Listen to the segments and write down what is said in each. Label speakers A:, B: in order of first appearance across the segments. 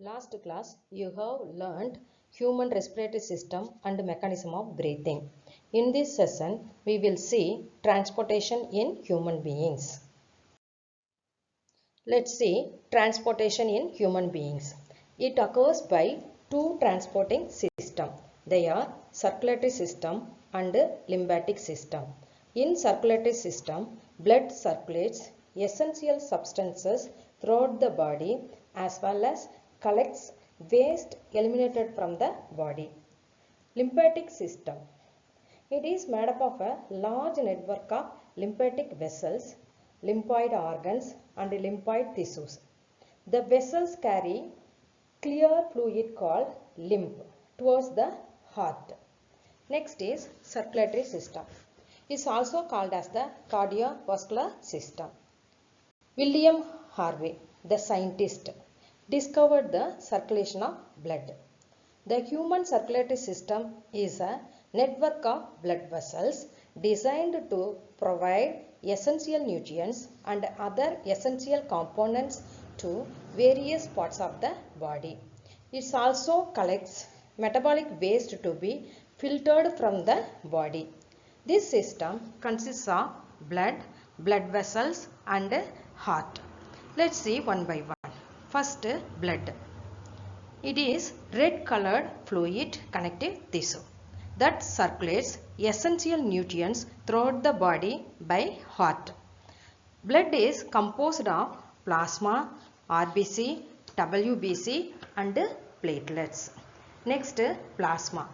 A: Last class you have learned human respiratory system and mechanism of breathing. In this session we will see transportation in human beings. Let's see transportation in human beings. It occurs by two transporting systems. They are circulatory system and lymphatic system. In circulatory system, blood circulates essential substances throughout the body as well as collects waste eliminated from the body. Lymphatic system. It is made up of a large network of lymphatic vessels, lymphoid organs and lymphoid tissues. The vessels carry clear fluid called lymph towards the heart. Next is circulatory system. It is also called as the cardiovascular system. William Harvey, the scientist, discovered the circulation of blood. The human circulatory system is a network of blood vessels designed to provide essential nutrients and other essential components to various parts of the body. It also collects metabolic waste to be filtered from the body. This system consists of blood, blood vessels and heart. Let's see one by one. First, blood. It is red colored fluid connective tissue that circulates essential nutrients throughout the body by heart. Blood is composed of plasma, RBC, WBC and platelets. Next, plasma.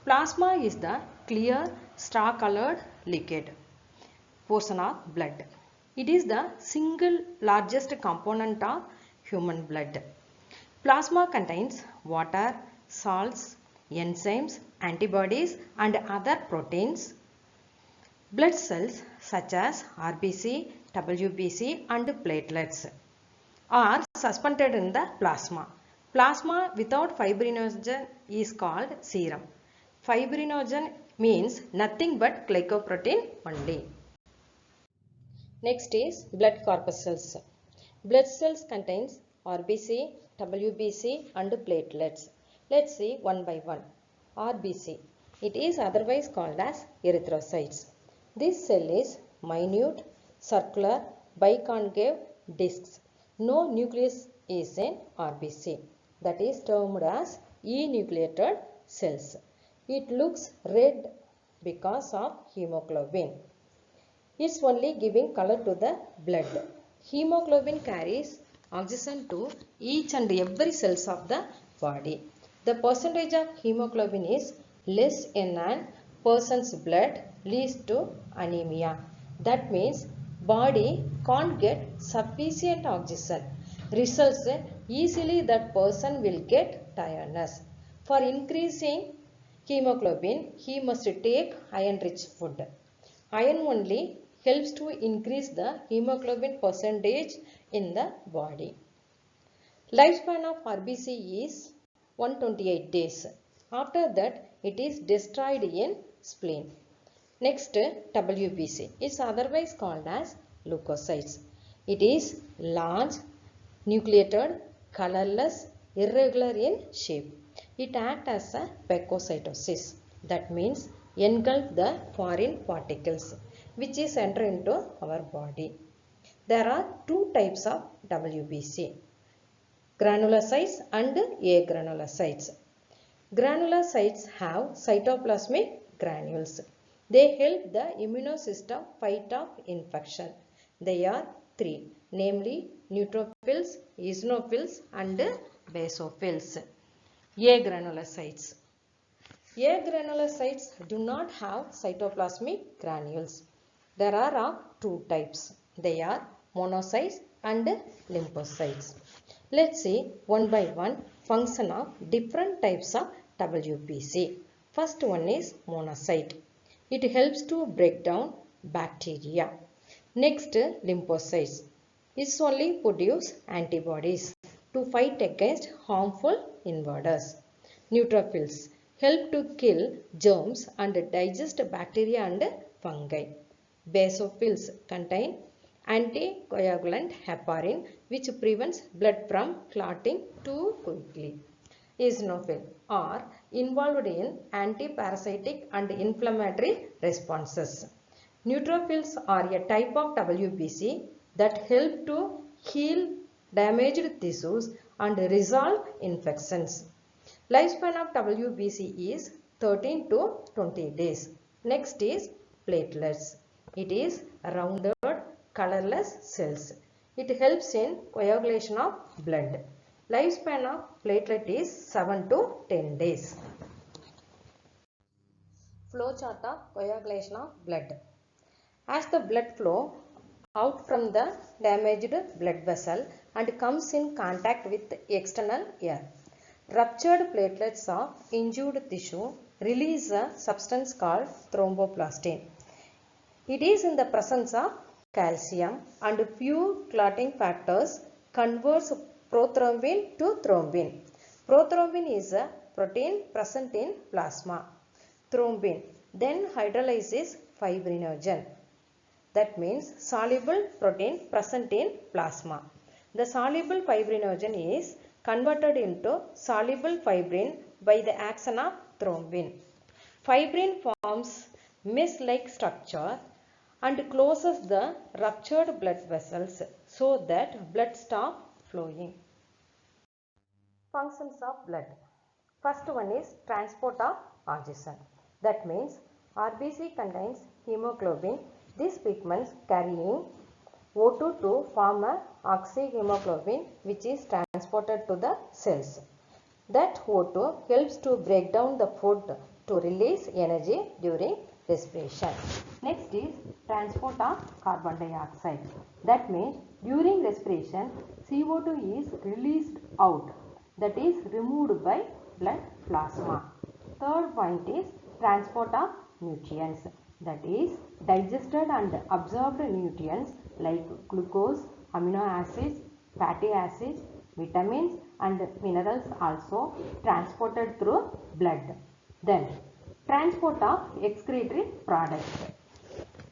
A: Plasma is the clear straw colored liquid portion of blood. It is the single largest component of human blood. Plasma contains water, salts, enzymes, antibodies and other proteins. Blood cells such as RBC, WBC and platelets are suspended in the plasma. Plasma without fibrinogen is called serum. Fibrinogen means nothing but glycoprotein only. Next is blood corpuscles. Blood cells contains RBC, WBC and platelets. Let's see one by one. RBC. It is otherwise called as erythrocytes. This cell is minute, circular, biconcave discs. No nucleus is in RBC. That is termed as enucleated cells. It looks red because of hemoglobin. It's only giving color to the blood. Hemoglobin carries oxygen to each and every cells of the body. The percentage of hemoglobin is less in a person's blood leads to anemia. That means body can't get sufficient oxygen. Results easily that person will get tiredness. For increasing hemoglobin, he must take iron-rich food. Iron only helps to increase the hemoglobin percentage in the body. Lifespan of RBC is 128 days. After that, it is destroyed in spleen. Next, WBC is otherwise called as leukocytes. It is large, nucleated, colorless, irregular in shape. It acts as a phagocytosis. That means engulf the foreign particles which is enter into our body. There are two types of WBC, granulocytes and agranulocytes. Granulocytes have cytoplasmic granules. They help the immune system fight off infection. They are three, namely neutrophils, eosinophils and basophils. Agranulocytes. Agranulocytes do not have cytoplasmic granules. There are of two types. They are monocytes and lymphocytes. Let's see one by one function of different types of WBC. First one is monocyte. It helps to break down bacteria. Next, lymphocytes. It only produce antibodies to fight against harmful invaders. Neutrophils help to kill germs and digest bacteria and fungi. Basophils contain anticoagulant heparin which prevents blood from clotting too quickly. Eosinophils are involved in antiparasitic and inflammatory responses. Neutrophils are a type of WBC that help to heal damaged tissues and resolve infections. Lifespan of WBC is 13 to 20 days. Next is platelets. It is rounded, colorless cells. It helps in coagulation of blood. Lifespan of platelet is 7 to 10 days. Flow chart of coagulation of blood. As the blood flow out from the damaged blood vessel and comes in contact with external air, ruptured platelets of injured tissue release a substance called thromboplastin. It is in the presence of calcium and few clotting factors converts prothrombin to thrombin. Prothrombin is a protein present in plasma. Thrombin then hydrolyzes fibrinogen. That means soluble protein present in plasma. The soluble fibrinogen is converted into soluble fibrin by the action of thrombin. Fibrin forms mesh-like structure and closes the ruptured blood vessels so that blood stops flowing. Functions of blood. First one is transport of oxygen. That means RBC contains hemoglobin. These pigments carrying O2 to form a oxyhemoglobin which is transported to the cells. That O2 helps to break down the food to release energy during respiration. Next is transport of carbon dioxide. That means during respiration CO2 is released out, that is removed by blood plasma. Third point is transport of nutrients, that is digested and absorbed nutrients like glucose, amino acids, fatty acids, vitamins and minerals also transported through blood. Then transport of excretory products.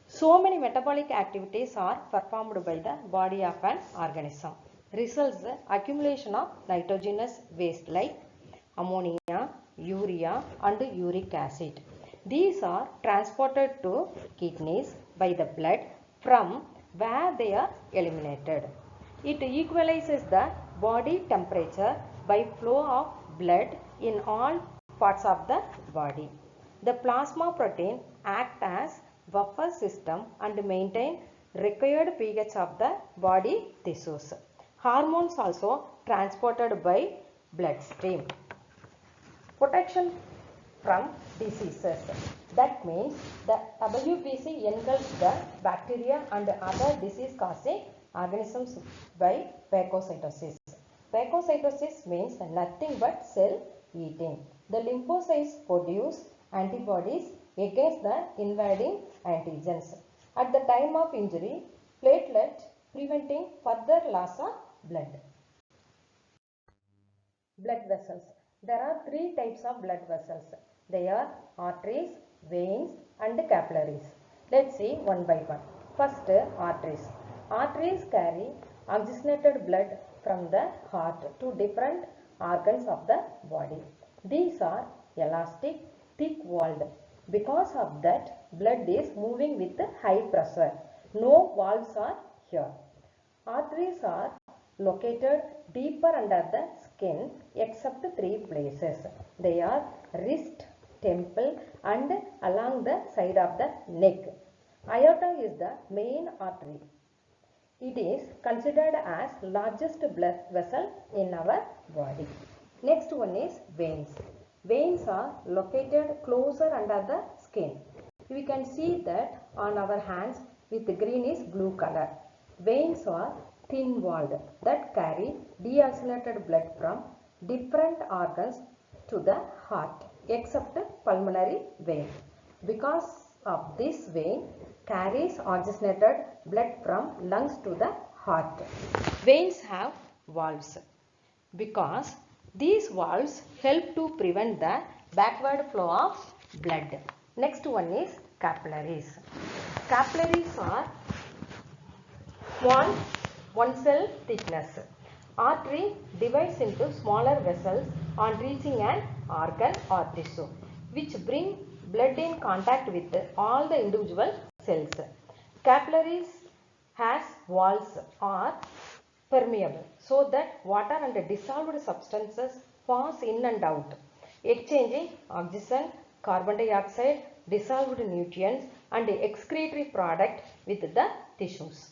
A: So many metabolic activities are performed by the body of an organism. Results accumulation of nitrogenous waste like ammonia, urea and uric acid. These are transported to kidneys by the blood from where they are eliminated. It equalizes the body temperature by flow of blood in all parts of the body. The plasma protein act as buffer system and maintain required pH of the body tissues. Hormones also transported by bloodstream. Protection from diseases. That means the WBC engulfs the bacteria and other disease causing organisms by phagocytosis. Phagocytosis means nothing but cell eating. The lymphocytes produce antibodies against the invading antigens. At the time of injury, platelet preventing further loss of blood. Blood vessels. There are three types of blood vessels. They are arteries, veins and capillaries. Let's see one by one. First, arteries. Arteries carry oxygenated blood from the heart to different organs of the body. These are elastic, thick-walled. Because of that, blood is moving with high pressure. No valves are here. Arteries are located deeper under the skin except three places. They are wrist, temple and along the side of the neck. Aorta is the main artery. It is considered as largest blood vessel in our body. Next one is veins. Veins are located closer under the skin. We can see that on our hands with greenish blue color. Veins are thin-walled that carry deoxygenated blood from different organs to the heart except pulmonary vein. Because of this vein carries oxygenated blood from lungs to the heart. Veins have valves because these valves help to prevent the backward flow of blood. Next one is capillaries. Capillaries are small one cell thickness. Artery divides into smaller vessels on reaching an organ or tissue, which bring blood in contact with all the individual cells. Capillaries has walls are permeable so that water and dissolved substances pass in and out, exchanging oxygen, carbon dioxide, dissolved nutrients and excretory product with the tissues.